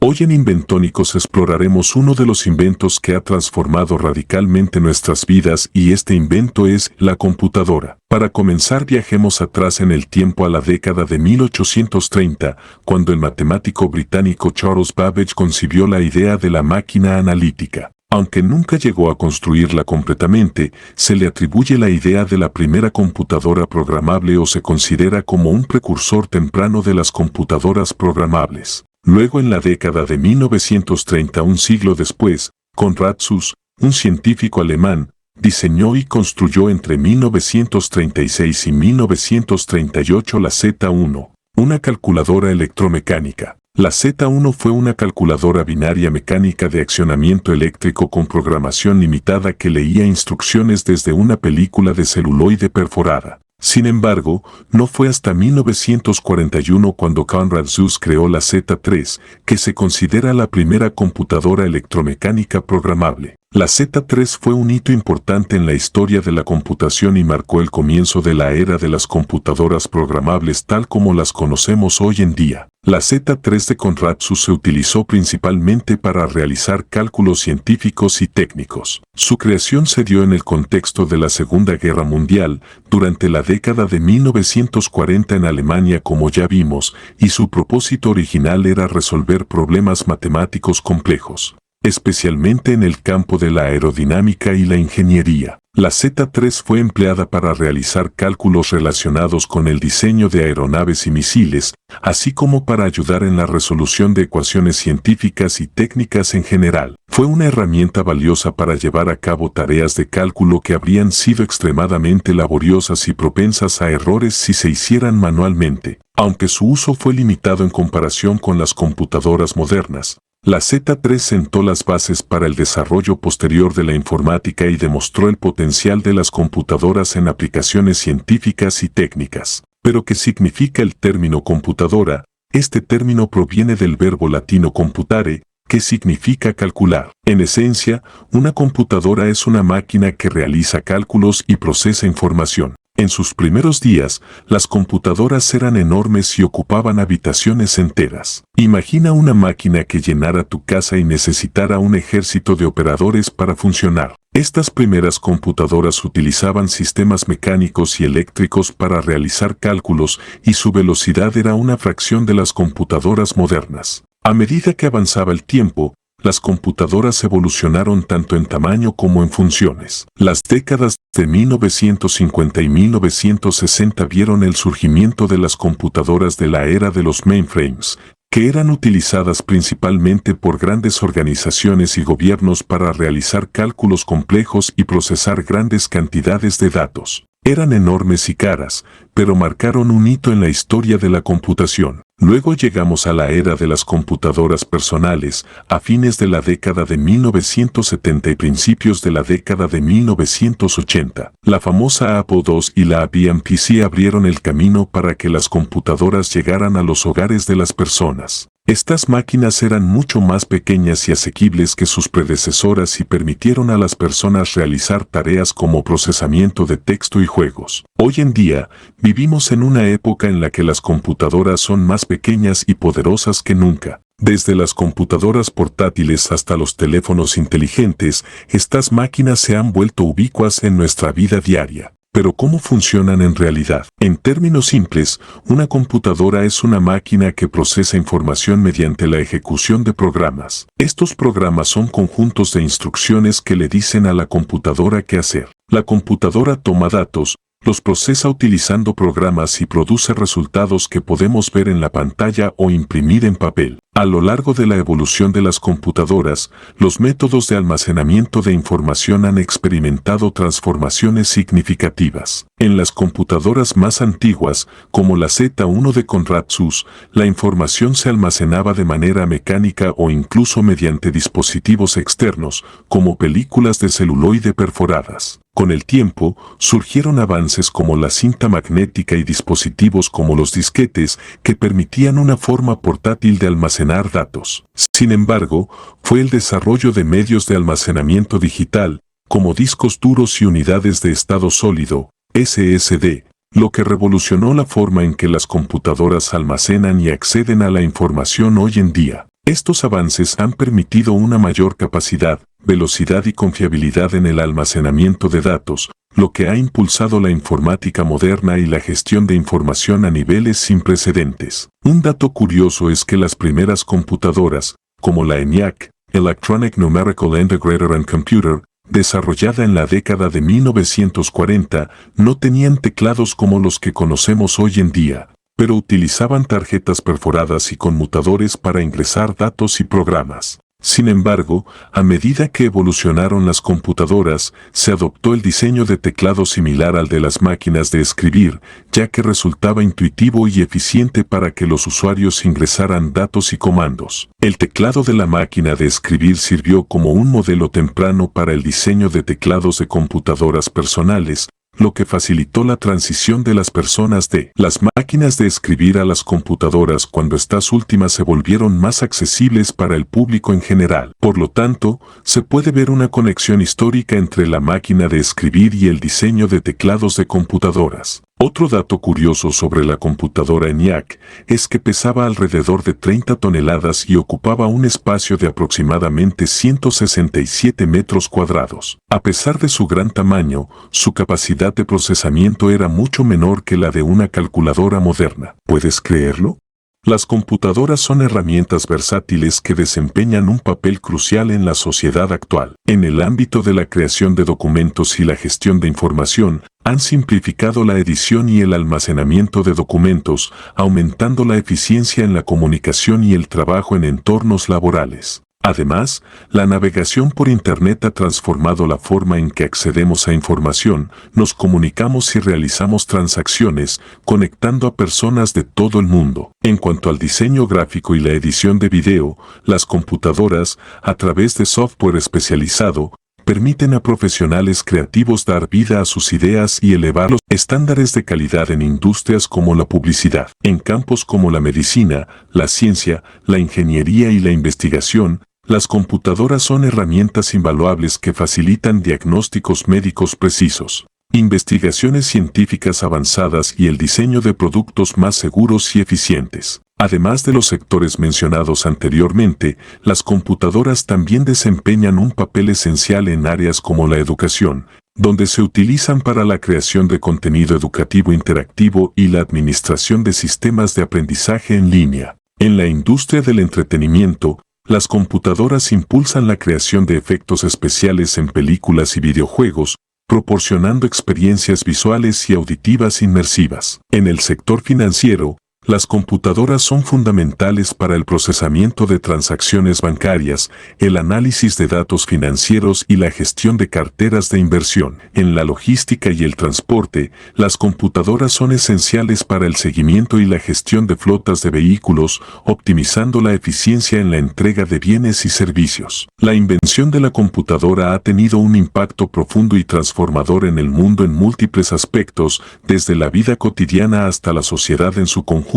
Hoy en Inventónicos exploraremos uno de los inventos que ha transformado radicalmente nuestras vidas y este invento es la computadora. Para comenzar viajemos atrás en el tiempo a la década de 1830, cuando el matemático británico Charles Babbage concibió la idea de la máquina analítica. Aunque nunca llegó a construirla completamente, se le atribuye la idea de la primera computadora programable o se considera como un precursor temprano de las computadoras programables. Luego en la década de 1930, un siglo después, Konrad Zuse, un científico alemán, diseñó y construyó entre 1936 y 1938 la Z1, una calculadora electromecánica. La Z1 fue una calculadora binaria mecánica de accionamiento eléctrico con programación limitada que leía instrucciones desde una película de celuloide perforada. Sin embargo, no fue hasta 1941 cuando Konrad Zuse creó la Z3, que se considera la primera computadora electromecánica programable. La Z3 fue un hito importante en la historia de la computación y marcó el comienzo de la era de las computadoras programables tal como las conocemos hoy en día. La Z3 de Konrad Zuse se utilizó principalmente para realizar cálculos científicos y técnicos. Su creación se dio en el contexto de la Segunda Guerra Mundial, durante la década de 1940 en Alemania como ya vimos, y su propósito original era resolver problemas matemáticos complejos, especialmente en el campo de la aerodinámica y la ingeniería. La Z3 fue empleada para realizar cálculos relacionados con el diseño de aeronaves y misiles, así como para ayudar en la resolución de ecuaciones científicas y técnicas en general. Fue una herramienta valiosa para llevar a cabo tareas de cálculo que habrían sido extremadamente laboriosas y propensas a errores si se hicieran manualmente. Aunque su uso fue limitado en comparación con las computadoras modernas, la Z3 sentó las bases para el desarrollo posterior de la informática y demostró el potencial de las computadoras en aplicaciones científicas y técnicas. ¿Pero qué significa el término computadora? Este término proviene del verbo latino computare, que significa calcular. En esencia, una computadora es una máquina que realiza cálculos y procesa información. En sus primeros días, las computadoras eran enormes y ocupaban habitaciones enteras. Imagina una máquina que llenara tu casa y necesitara un ejército de operadores para funcionar. Estas primeras computadoras utilizaban sistemas mecánicos y eléctricos para realizar cálculos y su velocidad era una fracción de las computadoras modernas. A medida que avanzaba el tiempo, las computadoras evolucionaron tanto en tamaño como en funciones. Las décadas de 1950 y 1960 vieron el surgimiento de las computadoras de la era de los mainframes, que eran utilizadas principalmente por grandes organizaciones y gobiernos para realizar cálculos complejos y procesar grandes cantidades de datos. Eran enormes y caras, pero marcaron un hito en la historia de la computación. Luego llegamos a la era de las computadoras personales, a fines de la década de 1970 y principios de la década de 1980. La famosa Apple II y la IBM PC abrieron el camino para que las computadoras llegaran a los hogares de las personas. Estas máquinas eran mucho más pequeñas y asequibles que sus predecesoras y permitieron a las personas realizar tareas como procesamiento de texto y juegos. Hoy en día, vivimos en una época en la que las computadoras son más pequeñas y poderosas que nunca. Desde las computadoras portátiles hasta los teléfonos inteligentes, estas máquinas se han vuelto ubicuas en nuestra vida diaria. Pero ¿cómo funcionan en realidad? En términos simples, una computadora es una máquina que procesa información mediante la ejecución de programas. Estos programas son conjuntos de instrucciones que le dicen a la computadora qué hacer. La computadora toma datos, los procesa utilizando programas y produce resultados que podemos ver en la pantalla o imprimir en papel. A lo largo de la evolución de las computadoras, los métodos de almacenamiento de información han experimentado transformaciones significativas. En las computadoras más antiguas, como la Z1 de Konrad Zuse, la información se almacenaba de manera mecánica o incluso mediante dispositivos externos, como películas de celuloide perforadas. Con el tiempo, surgieron avances como la cinta magnética y dispositivos como los disquetes que permitían una forma portátil de almacenar datos. Sin embargo, fue el desarrollo de medios de almacenamiento digital, como discos duros y unidades de estado sólido, SSD, lo que revolucionó la forma en que las computadoras almacenan y acceden a la información hoy en día. Estos avances han permitido una mayor capacidad, velocidad y confiabilidad en el almacenamiento de datos, lo que ha impulsado la informática moderna y la gestión de información a niveles sin precedentes. Un dato curioso es que las primeras computadoras, como la ENIAC, Electronic Numerical Integrator and Computer, desarrollada en la década de 1940, no tenían teclados como los que conocemos hoy en día, pero utilizaban tarjetas perforadas y conmutadores para ingresar datos y programas. Sin embargo, a medida que evolucionaron las computadoras, se adoptó el diseño de teclado similar al de las máquinas de escribir, ya que resultaba intuitivo y eficiente para que los usuarios ingresaran datos y comandos. El teclado de la máquina de escribir sirvió como un modelo temprano para el diseño de teclados de computadoras personales, lo que facilitó la transición de las personas de las máquinas de escribir a las computadoras cuando estas últimas se volvieron más accesibles para el público en general. Por lo tanto, se puede ver una conexión histórica entre la máquina de escribir y el diseño de teclados de computadoras. Otro dato curioso sobre la computadora ENIAC es que pesaba alrededor de 30 toneladas y ocupaba un espacio de aproximadamente 167 metros cuadrados. A pesar de su gran tamaño, su capacidad de procesamiento era mucho menor que la de una calculadora moderna. ¿Puedes creerlo? Las computadoras son herramientas versátiles que desempeñan un papel crucial en la sociedad actual. En el ámbito de la creación de documentos y la gestión de información, han simplificado la edición y el almacenamiento de documentos, aumentando la eficiencia en la comunicación y el trabajo en entornos laborales. Además, la navegación por Internet ha transformado la forma en que accedemos a información, nos comunicamos y realizamos transacciones, conectando a personas de todo el mundo. En cuanto al diseño gráfico y la edición de video, las computadoras, a través de software especializado, permiten a profesionales creativos dar vida a sus ideas y elevar los estándares de calidad en industrias como la publicidad. En campos como la medicina, la ciencia, la ingeniería y la investigación, las computadoras son herramientas invaluables que facilitan diagnósticos médicos precisos, investigaciones científicas avanzadas y el diseño de productos más seguros y eficientes. Además de los sectores mencionados anteriormente, las computadoras también desempeñan un papel esencial en áreas como la educación, donde se utilizan para la creación de contenido educativo interactivo y la administración de sistemas de aprendizaje en línea. En la industria del entretenimiento, las computadoras impulsan la creación de efectos especiales en películas y videojuegos, proporcionando experiencias visuales y auditivas inmersivas. En el sector financiero, las computadoras son fundamentales para el procesamiento de transacciones bancarias, el análisis de datos financieros y la gestión de carteras de inversión. En la logística y el transporte, las computadoras son esenciales para el seguimiento y la gestión de flotas de vehículos, optimizando la eficiencia en la entrega de bienes y servicios. La invención de la computadora ha tenido un impacto profundo y transformador en el mundo en múltiples aspectos, desde la vida cotidiana hasta la sociedad en su conjunto,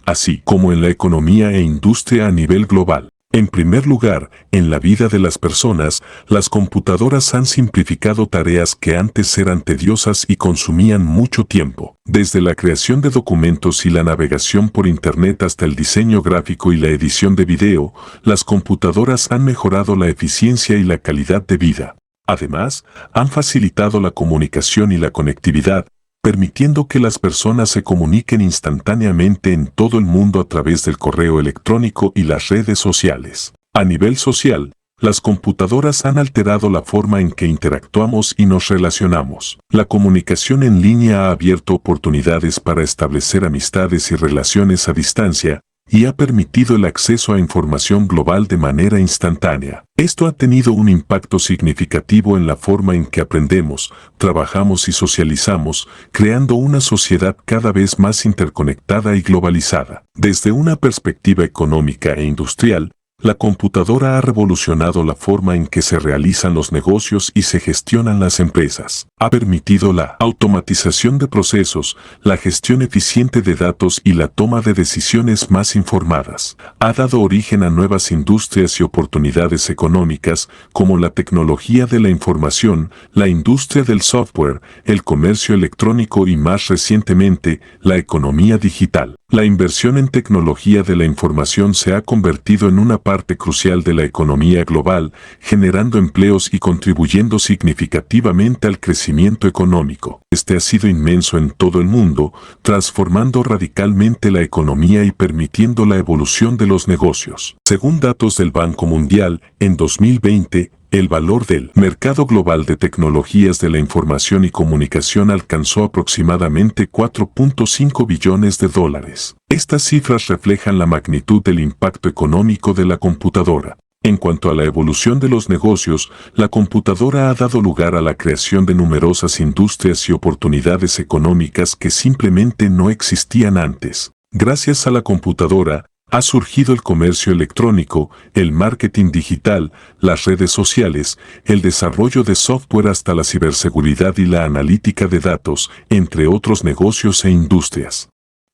así como en la economía e industria a nivel global. En primer lugar, en la vida de las personas, las computadoras han simplificado tareas que antes eran tediosas y consumían mucho tiempo. Desde la creación de documentos y la navegación por Internet hasta el diseño gráfico y la edición de video, las computadoras han mejorado la eficiencia y la calidad de vida. Además, han facilitado la comunicación y la conectividad, permitiendo que las personas se comuniquen instantáneamente en todo el mundo a través del correo electrónico y las redes sociales. A nivel social, las computadoras han alterado la forma en que interactuamos y nos relacionamos. La comunicación en línea ha abierto oportunidades para establecer amistades y relaciones a distancia, y ha permitido el acceso a información global de manera instantánea. Esto ha tenido un impacto significativo en la forma en que aprendemos, trabajamos y socializamos, creando una sociedad cada vez más interconectada y globalizada. Desde una perspectiva económica e industrial, la computadora ha revolucionado la forma en que se realizan los negocios y se gestionan las empresas. Ha permitido la automatización de procesos, la gestión eficiente de datos y la toma de decisiones más informadas. Ha dado origen a nuevas industrias y oportunidades económicas como la tecnología de la información, la industria del software, el comercio electrónico y más recientemente, la economía digital. La inversión en tecnología de la información se ha convertido en una parte parte crucial de la economía global, generando empleos y contribuyendo significativamente al crecimiento económico. Este ha sido inmenso en todo el mundo, transformando radicalmente la economía y permitiendo la evolución de los negocios. Según datos del Banco Mundial, en 2020, el valor del mercado global de tecnologías de la información y comunicación alcanzó aproximadamente 4.5 billones de dólares. Estas cifras reflejan la magnitud del impacto económico de la computadora. En cuanto a la evolución de los negocios, la computadora ha dado lugar a la creación de numerosas industrias y oportunidades económicas que simplemente no existían antes. Gracias a la computadora, ha surgido el comercio electrónico, el marketing digital, las redes sociales, el desarrollo de software hasta la ciberseguridad y la analítica de datos, entre otros negocios e industrias.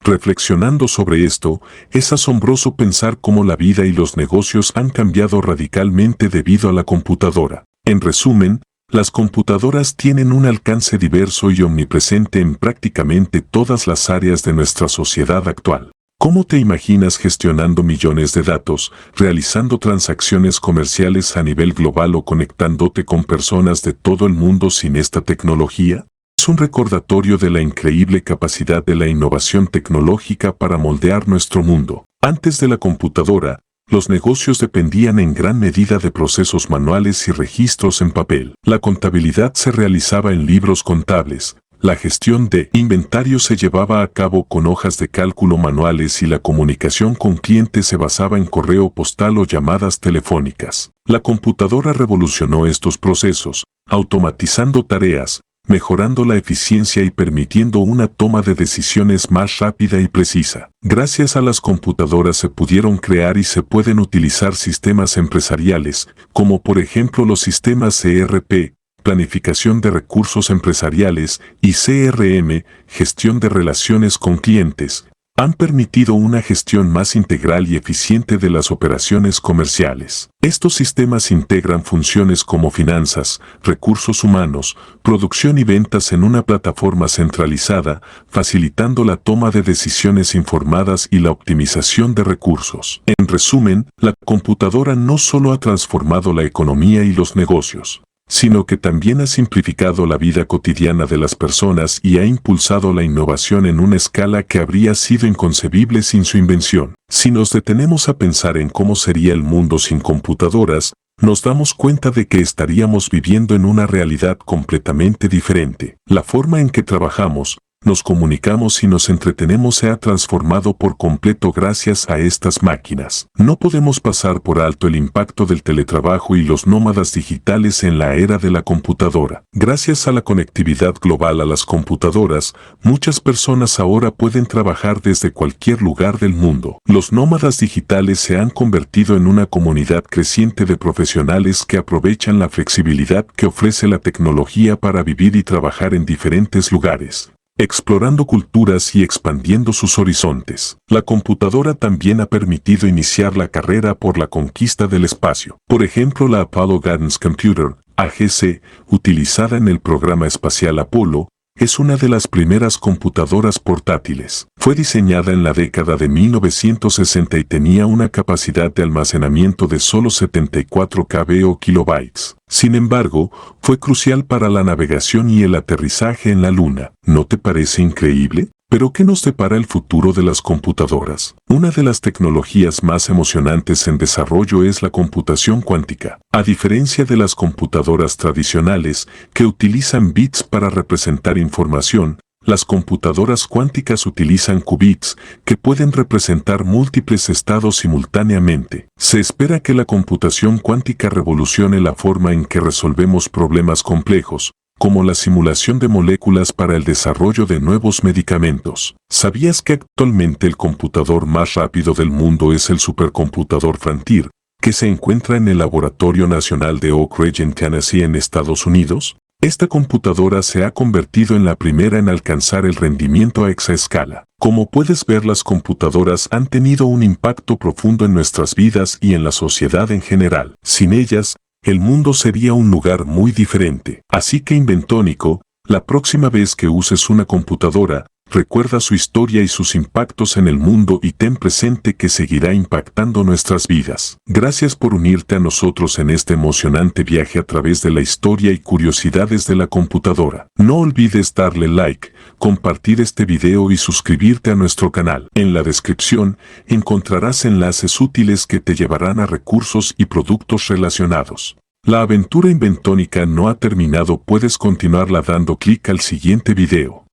Reflexionando sobre esto, es asombroso pensar cómo la vida y los negocios han cambiado radicalmente debido a la computadora. En resumen, las computadoras tienen un alcance diverso y omnipresente en prácticamente todas las áreas de nuestra sociedad actual. ¿Cómo te imaginas gestionando millones de datos, realizando transacciones comerciales a nivel global o conectándote con personas de todo el mundo sin esta tecnología? Es un recordatorio de la increíble capacidad de la innovación tecnológica para moldear nuestro mundo. Antes de la computadora, los negocios dependían en gran medida de procesos manuales y registros en papel. La contabilidad se realizaba en libros contables. La gestión de inventario se llevaba a cabo con hojas de cálculo manuales y la comunicación con clientes se basaba en correo postal o llamadas telefónicas. La computadora revolucionó estos procesos, automatizando tareas, mejorando la eficiencia y permitiendo una toma de decisiones más rápida y precisa. Gracias a las computadoras se pudieron crear y se pueden utilizar sistemas empresariales, como por ejemplo los sistemas ERP, planificación de recursos empresariales, y CRM, gestión de relaciones con clientes, han permitido una gestión más integral y eficiente de las operaciones comerciales. Estos sistemas integran funciones como finanzas, recursos humanos, producción y ventas en una plataforma centralizada, facilitando la toma de decisiones informadas y la optimización de recursos. En resumen, la computadora no solo ha transformado la economía y los negocios, sino que también ha simplificado la vida cotidiana de las personas y ha impulsado la innovación en una escala que habría sido inconcebible sin su invención. Si nos detenemos a pensar en cómo sería el mundo sin computadoras, nos damos cuenta de que estaríamos viviendo en una realidad completamente diferente. La forma en que trabajamos, nos comunicamos y nos entretenemos se ha transformado por completo gracias a estas máquinas. No podemos pasar por alto el impacto del teletrabajo y los nómadas digitales en la era de la computadora. Gracias a la conectividad global a las computadoras, muchas personas ahora pueden trabajar desde cualquier lugar del mundo. Los nómadas digitales se han convertido en una comunidad creciente de profesionales que aprovechan la flexibilidad que ofrece la tecnología para vivir y trabajar en diferentes lugares, explorando culturas y expandiendo sus horizontes. La computadora también ha permitido iniciar la carrera por la conquista del espacio. Por ejemplo, la Apollo Guidance Computer, AGC, utilizada en el programa espacial Apolo, es una de las primeras computadoras portátiles. Fue diseñada en la década de 1960 y tenía una capacidad de almacenamiento de solo 74 KB o kilobytes. Sin embargo, fue crucial para la navegación y el aterrizaje en la Luna. ¿No te parece increíble? ¿Pero qué nos depara el futuro de las computadoras? Una de las tecnologías más emocionantes en desarrollo es la computación cuántica. A diferencia de las computadoras tradicionales, que utilizan bits para representar información, las computadoras cuánticas utilizan qubits, que pueden representar múltiples estados simultáneamente. Se espera que la computación cuántica revolucione la forma en que resolvemos problemas complejos, como la simulación de moléculas para el desarrollo de nuevos medicamentos. ¿Sabías que actualmente el computador más rápido del mundo es el supercomputador Frontier, que se encuentra en el Laboratorio Nacional de Oak Ridge en Tennessee en Estados Unidos? Esta computadora se ha convertido en la primera en alcanzar el rendimiento a exaescala. Como puedes ver, las computadoras han tenido un impacto profundo en nuestras vidas y en la sociedad en general. Sin ellas, el mundo sería un lugar muy diferente. Así que inventónico, la próxima vez que uses una computadora, Recuerda su historia y sus impactos en el mundo y ten presente que seguirá impactando nuestras vidas. Gracias por unirte a nosotros en este emocionante viaje a través de la historia y curiosidades de la computadora. No olvides darle like, compartir este video y suscribirte a nuestro canal. En la descripción encontrarás enlaces útiles que te llevarán a recursos y productos relacionados. La aventura inventónica no ha terminado, puedes continuarla dando clic al siguiente video.